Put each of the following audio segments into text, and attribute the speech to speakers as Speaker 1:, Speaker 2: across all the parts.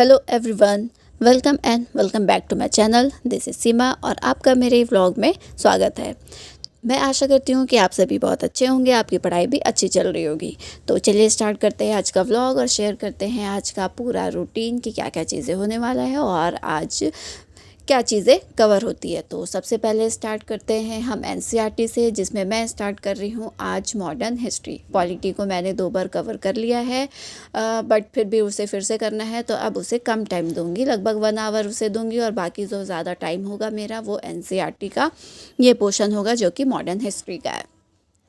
Speaker 1: Hello everyone, welcome and welcome back to my channel. This is Seema और आपका मेरे vlog में स्वागत है। मैं आशा करती हूँ कि आप सभी बहुत अच्छे होंगे, आपकी पढ़ाई भी अच्छी चल रही होगी। तो चलिए स्टार्ट करते हैं आज का व्लॉग और शेयर करते हैं आज का पूरा रूटीन कि क्या क्या चीज़ें होने वाला है और आज क्या चीज़ें कवर होती है। तो सबसे पहले स्टार्ट करते हैं हम एनसीईआरटी से, जिसमें मैं स्टार्ट कर रही हूँ आज मॉडर्न हिस्ट्री। पॉलिटी को मैंने 2 बार कवर कर लिया है, बट फिर भी उसे फिर से करना है तो अब उसे कम टाइम दूंगी, लगभग 1 आवर उसे दूंगी और बाकी जो ज़्यादा टाइम होगा मेरा वो एनसीईआरटी का ये पोर्शन होगा जो कि मॉडर्न हिस्ट्री का है।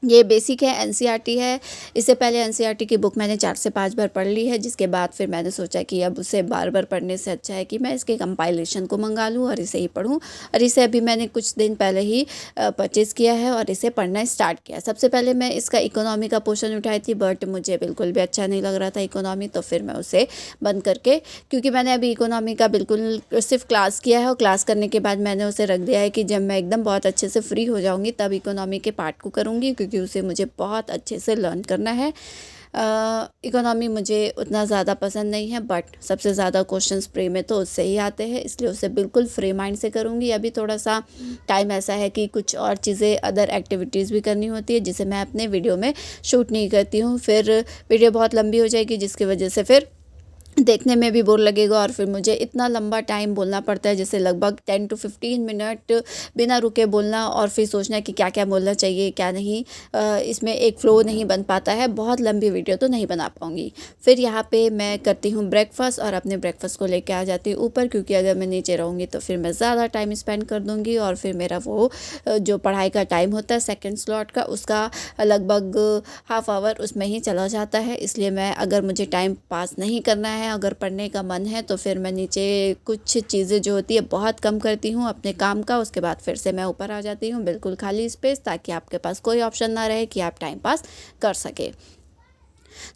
Speaker 1: ये बेसिक है, एनसीईआरटी है। इससे पहले एनसीईआरटी की बुक मैंने 4 से 5 बार पढ़ ली है, जिसके बाद फिर मैंने सोचा कि अब उसे बार बार पढ़ने से अच्छा है कि मैं इसके कंपाइलेशन को मंगा लूँ और इसे ही पढूं। और इसे अभी मैंने कुछ दिन पहले ही परचेज़ किया है और इसे पढ़ना स्टार्ट किया। सबसे पहले मैं इसका इकोनॉमी का पोर्शन उठाई थी, बट मुझे बिल्कुल भी अच्छा नहीं लग रहा था इकोनॉमी, तो फिर मैं उसे बंद करके, क्योंकि मैंने अभी इकोनॉमी का बिल्कुल सिर्फ क्लास किया है और क्लास करने के बाद मैंने उसे रख दिया है कि जब मैं एकदम बहुत अच्छे से फ्री हो जाऊँगी तब इकोनॉमी के पार्ट को करूँगी, क्योंकि उसे मुझे बहुत अच्छे से लर्न करना है। इकोनॉमी मुझे उतना ज़्यादा पसंद नहीं है, बट सबसे ज़्यादा क्वेश्चंस प्री में तो उससे ही आते हैं, इसलिए उसे बिल्कुल फ्री माइंड से करूँगी। अभी थोड़ा सा टाइम ऐसा है कि कुछ और चीज़ें, अदर एक्टिविटीज़ भी करनी होती है, जिसे मैं अपने वीडियो में शूट नहीं करती हूँ। फिर वीडियो बहुत लंबी हो जाएगी, जिसकी वजह से फिर देखने में भी बोर लगेगा और फिर मुझे इतना लंबा टाइम बोलना पड़ता है, जैसे लगभग 10 to 15 मिनट बिना रुके बोलना और फिर सोचना कि क्या क्या बोलना चाहिए क्या नहीं। इसमें एक फ़्लो नहीं बन पाता है, बहुत लंबी वीडियो तो नहीं बना पाऊँगी। फिर यहाँ पे मैं करती हूँ ब्रेकफास्ट और अपने ब्रेकफास्ट को लेके आ जाती हूँ ऊपर, क्योंकि अगर मैं नीचे रहूँगी तो फिर मैं ज़्यादा टाइम स्पेंड कर दूँगी और फिर मेरा वो जो पढ़ाई का टाइम होता है सेकेंड स्लॉट का, उसका लगभग हाफ आवर उसमें ही चला जाता है। इसलिए मैं, अगर मुझे टाइम पास नहीं करना है, अगर पढ़ने का मन है, तो फिर मैं नीचे कुछ चीज़ें जो होती है बहुत कम करती हूँ अपने काम का। उसके बाद फिर से मैं ऊपर आ जाती हूँ, बिल्कुल खाली स्पेस, ताकि आपके पास कोई ऑप्शन ना रहे कि आप टाइम पास कर सके।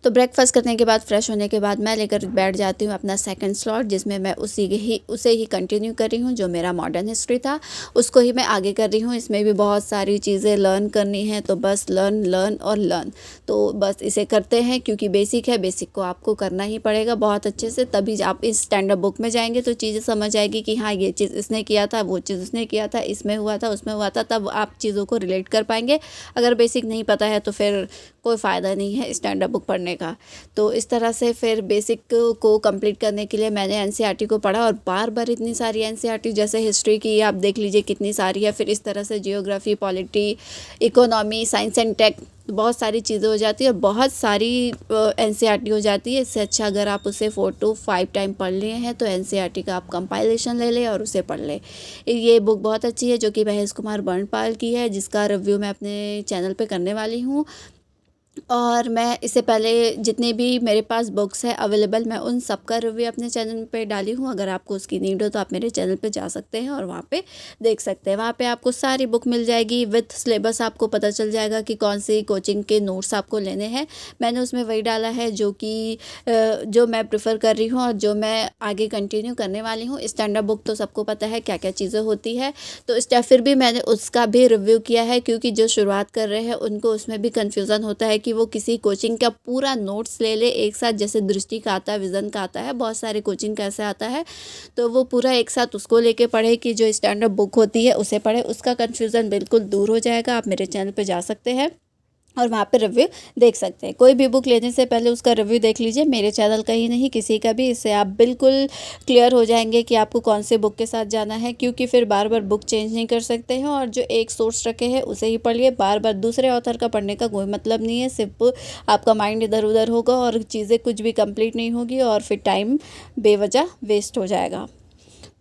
Speaker 1: तो ब्रेकफास्ट करने के बाद, फ्रेश होने के बाद मैं लेकर बैठ जाती हूँ अपना सेकंड स्लॉट, जिसमें मैं उसे ही कंटिन्यू कर रही हूँ जो मेरा मॉडर्न हिस्ट्री था, उसको ही मैं आगे कर रही हूँ। इसमें भी बहुत सारी चीज़ें लर्न करनी है, तो बस लर्न लर्न और लर्न, तो बस इसे करते हैं, क्योंकि बेसिक है, बेसिक को आपको करना ही पड़ेगा बहुत अच्छे से, तभी आप इस स्टैंडर्ड बुक में जाएंगे तो चीज़ें समझ आएगी कि हाँ ये चीज़ इसने किया था, वो चीज़ उसने किया था, इसमें हुआ था, उसमें हुआ था, तब आप चीज़ों को रिलेट कर पाएंगे। अगर बेसिक नहीं पता है तो फिर कोई फ़ायदा नहीं है स्टैंडर्ड बुक पढ़ने का। तो इस तरह से फिर बेसिक को कंप्लीट करने के लिए मैंने एनसीईआरटी को पढ़ा, और बार बार इतनी सारी एनसीईआरटी, जैसे हिस्ट्री की आप देख लीजिए कितनी सारी है, फिर इस तरह से geography, polity, economy, science and tech, बहुत सारी चीज़ें हो जाती है और बहुत सारी एनसीईआरटी हो जाती है। इससे अच्छा अगर आप उसे 4 to 5 टाइम पढ़ लिए हैं तो एनसीईआरटी का आप कंपाइलेशन ले लें और उसे पढ़ लें। ये बुक बहुत अच्छी है, जो कि महेश कुमार बर्णपाल की है, जिसका रिव्यू मैं अपने चैनल पे करने वाली हूँ। और मैं इससे पहले जितने भी मेरे पास बुक्स है अवेलेबल, मैं उन सब का रिव्यू अपने चैनल पे डाली हूँ। अगर आपको उसकी नीड हो तो आप मेरे चैनल पे जा सकते हैं और वहाँ पे देख सकते हैं। वहाँ पे आपको सारी बुक मिल जाएगी विथ सिलेबस, आपको पता चल जाएगा कि कौन सी कोचिंग के नोट्स आपको लेने हैं। मैंने उसमें वही डाला है जो मैं प्रेफर कर रही हूँ और जो मैं आगे कंटिन्यू करने वाली हूँ। स्टैंडर्ड बुक तो सबको पता है क्या क्या चीज़ें होती है, तो फिर भी मैंने उसका भी रिव्यू किया है, क्योंकि जो शुरुआत कर रहे हैं उनको उसमें भी कन्फ्यूज़न होता है कि वो किसी कोचिंग का पूरा नोट्स ले ले एक साथ, जैसे दृष्टि का आता है, विज़न का आता है, बहुत सारे कोचिंग का ऐसे आता है, तो वो पूरा एक साथ उसको लेके पढ़े कि जो स्टैंडर्ड बुक होती है उसे पढ़े। उसका कन्फ्यूज़न बिल्कुल दूर हो जाएगा। आप मेरे चैनल पे जा सकते हैं और वहाँ पे रिव्यू देख सकते हैं। कोई भी बुक लेने से पहले उसका रिव्यू देख लीजिए, मेरे चैनल का ही नहीं किसी का भी। इससे आप बिल्कुल क्लियर हो जाएंगे कि आपको कौन से बुक के साथ जाना है, क्योंकि फिर बार बार बुक चेंज नहीं कर सकते हैं और जो एक सोर्स रखे हैं उसे ही पढ़िए। बार बार दूसरे ऑथर का पढ़ने का कोई मतलब नहीं है, सिर्फ आपका माइंड इधर उधर होगा और चीज़ें कुछ भी कंप्लीट नहीं होगी और फिर टाइम बेवजह वेस्ट हो जाएगा।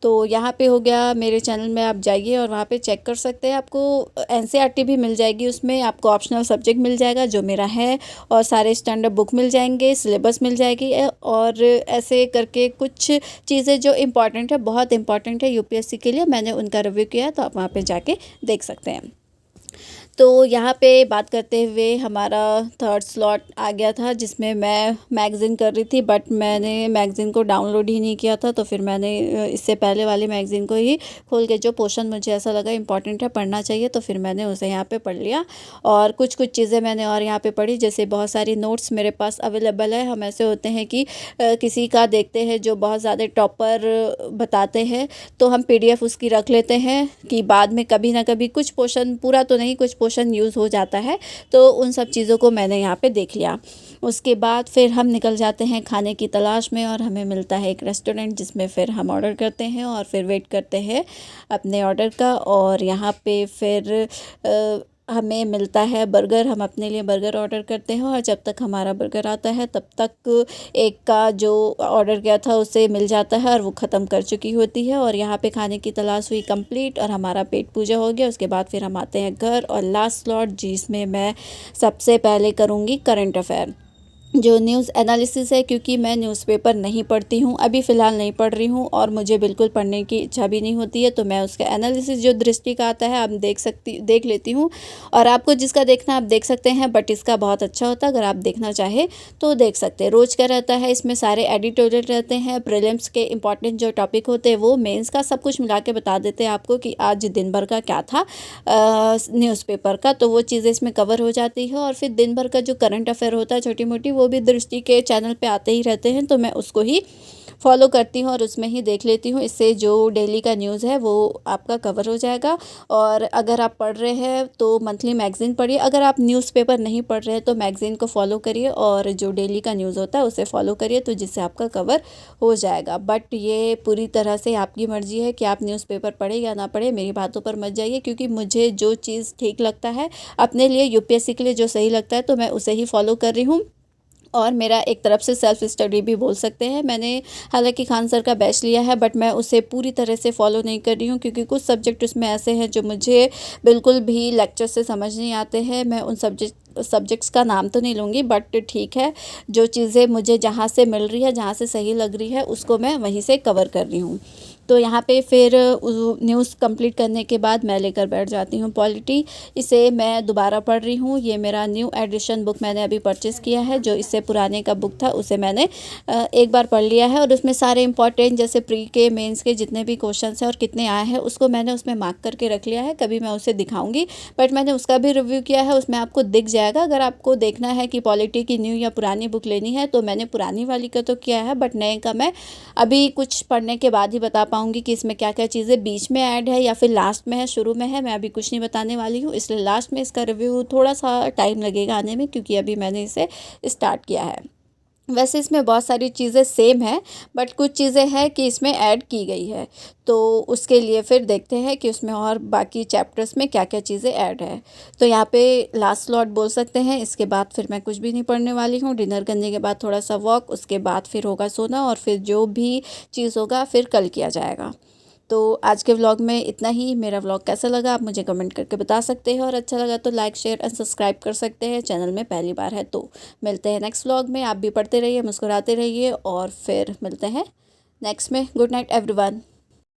Speaker 1: तो यहाँ पे हो गया, मेरे चैनल में आप जाइए और वहाँ पे चेक कर सकते हैं। आपको एनसीईआरटी भी मिल जाएगी, उसमें आपको ऑप्शनल सब्जेक्ट मिल जाएगा जो मेरा है, और सारे स्टैंडर्ड बुक मिल जाएंगे, सिलेबस मिल जाएगी, और ऐसे करके कुछ चीज़ें जो इम्पॉर्टेंट है, बहुत इंपॉर्टेंट है यूपीएससी के लिए, मैंने उनका रिव्यू किया है, तो आप वहाँ पर जाके देख सकते हैं। तो यहाँ पे बात करते हुए हमारा थर्ड स्लॉट आ गया था, जिसमें मैं मैगज़ीन कर रही थी, बट मैंने मैगज़ीन को डाउनलोड ही नहीं किया था। तो फिर मैंने इससे पहले वाली मैगज़ीन को ही खोल के जो पोर्शन मुझे ऐसा लगा इम्पॉर्टेंट है, पढ़ना चाहिए, तो फिर मैंने उसे यहाँ पे पढ़ लिया। और कुछ कुछ चीज़ें मैंने और यहाँ पे पढ़ी, जैसे बहुत सारी नोट्स मेरे पास अवेलेबल है। हम ऐसे होते हैं कि किसी का देखते हैं जो बहुत ज़्यादा टॉपर बताते हैं, तो हम PDF उसकी रख लेते हैं कि बाद में कभी ना कभी कुछ पोर्शन, पूरा तो नहीं, कुछ पोर्शन यूज़ हो जाता है। तो उन सब चीज़ों को मैंने यहाँ पे देख लिया। उसके बाद फिर हम निकल जाते हैं खाने की तलाश में, और हमें मिलता है एक रेस्टोरेंट, जिसमें फिर हम ऑर्डर करते हैं और फिर वेट करते हैं अपने ऑर्डर का। और यहाँ पे फिर हमें मिलता है बर्गर। हम अपने लिए बर्गर ऑर्डर करते हैं, और जब तक हमारा बर्गर आता है तब तक एक का जो ऑर्डर किया था उसे मिल जाता है और वो ख़त्म कर चुकी होती है। और यहाँ पे खाने की तलाश हुई कंप्लीट और हमारा पेट पूजा हो गया। उसके बाद फिर हम आते हैं घर, और लास्ट स्लॉट जिसमें मैं सबसे पहले करूँगी करंट अफेयर, जो न्यूज़ एनालिसिस है, क्योंकि मैं न्यूज़पेपर नहीं पढ़ती हूँ, अभी फ़िलहाल नहीं पढ़ रही हूँ, और मुझे बिल्कुल पढ़ने की इच्छा भी नहीं होती है। तो मैं उसका एनालिसिस जो दृष्टि का आता है, आप देख लेती हूँ। और आपको जिसका देखना आप देख सकते हैं, बट इसका बहुत अच्छा होता है, अगर आप देखना चाहे तो देख सकते हैं। रोज़ का रहता है, इसमें सारे एडिटोरियल रहते हैं, प्रीलिम्स के इंपॉर्टेंट जो टॉपिक होते हैं वो, मेंस का सब कुछ मिला के बता देते हैं आपको कि आज दिन भर का क्या था न्यूज़पेपर का, तो वो चीज़ें इसमें कवर हो जाती है। और फिर दिन भर का जो करंट अफेयर होता है छोटी मोटी, वो भी दृष्टि के चैनल पे आते ही रहते हैं, तो मैं उसको ही फॉलो करती हूँ और उसमें ही देख लेती हूँ। इससे जो डेली का न्यूज़ है वो आपका कवर हो जाएगा। और अगर आप पढ़ रहे हैं तो मंथली मैगज़ीन पढ़िए, अगर आप न्यूज़पेपर नहीं पढ़ रहे हैं तो मैगज़ीन को फॉलो करिए, और जो डेली का न्यूज़ होता है उसे फॉलो करिए, तो जिससे आपका कवर हो जाएगा। बट ये पूरी तरह से आपकी मर्ज़ी है कि आप न्यूज़पेपर पढ़े या ना पढ़े, मेरी बातों पर मत जाइए, क्योंकि मुझे जो चीज़ ठीक लगता है अपने लिए, UPSC के लिए जो सही लगता है, तो मैं उसे ही फॉलो कर रही हूँ। और मेरा एक तरफ से सेल्फ स्टडी भी बोल सकते हैं। मैंने हालांकि खान सर का बैच लिया है, बट मैं उसे पूरी तरह से फॉलो नहीं कर रही हूँ, क्योंकि कुछ सब्जेक्ट उसमें ऐसे हैं जो मुझे बिल्कुल भी लेक्चर से समझ नहीं आते हैं। मैं उन सब्जेक्ट्स का नाम तो नहीं लूँगी, बट ठीक है, जो चीज़ें मुझे जहाँ से मिल रही है, जहाँ से सही लग रही है, उसको मैं वहीं से कवर कर रही हूँ। तो यहाँ पे फिर न्यूज़ कंप्लीट करने के बाद मैं लेकर बैठ जाती हूँ पॉलिटी। इसे मैं दोबारा पढ़ रही हूँ। ये मेरा न्यू एडिशन बुक मैंने अभी परचेज़ किया है। जो इससे पुराने का बुक था उसे मैंने एक बार पढ़ लिया है, और उसमें सारे इंपॉर्टेंट जैसे प्री के मेंस के जितने भी क्वेश्चंस हैं और कितने आए हैं उसको मैंने उसमें मार्क करके रख लिया है। कभी मैं उसे दिखाऊंगी, बट मैंने उसका भी रिव्यू किया है, उसमें आपको दिख जाएगा। अगर आपको देखना है कि पॉलिटी की न्यू या पुरानी बुक लेनी है, तो मैंने पुरानी वाली का तो किया है, बट नए का मैं अभी कुछ पढ़ने के बाद ही बता पाऊंगी कि इसमें क्या क्या चीज़ें बीच में ऐड है या फिर लास्ट में है, शुरू में है। मैं अभी कुछ नहीं बताने वाली हूँ, इसलिए लास्ट में इसका रिव्यू थोड़ा सा टाइम लगेगा आने में, क्योंकि अभी मैंने इसे स्टार्ट किया है। वैसे इसमें बहुत सारी चीज़ें सेम है, बट कुछ चीज़ें हैं कि इसमें ऐड की गई है, तो उसके लिए फिर देखते हैं कि उसमें और बाकी चैप्टर्स में क्या क्या चीज़ें ऐड है। तो यहाँ पे लास्ट स्लॉट बोल सकते हैं। इसके बाद फिर मैं कुछ भी नहीं पढ़ने वाली हूँ। डिनर करने के बाद थोड़ा सा वॉक, उसके बाद फिर होगा सोना, और फिर जो भी चीज़ होगा फिर कल किया जाएगा। तो आज के व्लॉग में इतना ही। मेरा व्लॉग कैसा लगा आप मुझे कमेंट करके बता सकते हैं, और अच्छा लगा तो लाइक शेयर एंड सब्सक्राइब कर सकते हैं, चैनल में पहली बार है तो। मिलते हैं नेक्स्ट व्लॉग में। आप भी पढ़ते रहिए, मुस्कुराते रहिए, और फिर मिलते हैं नेक्स्ट में। Good night everyone.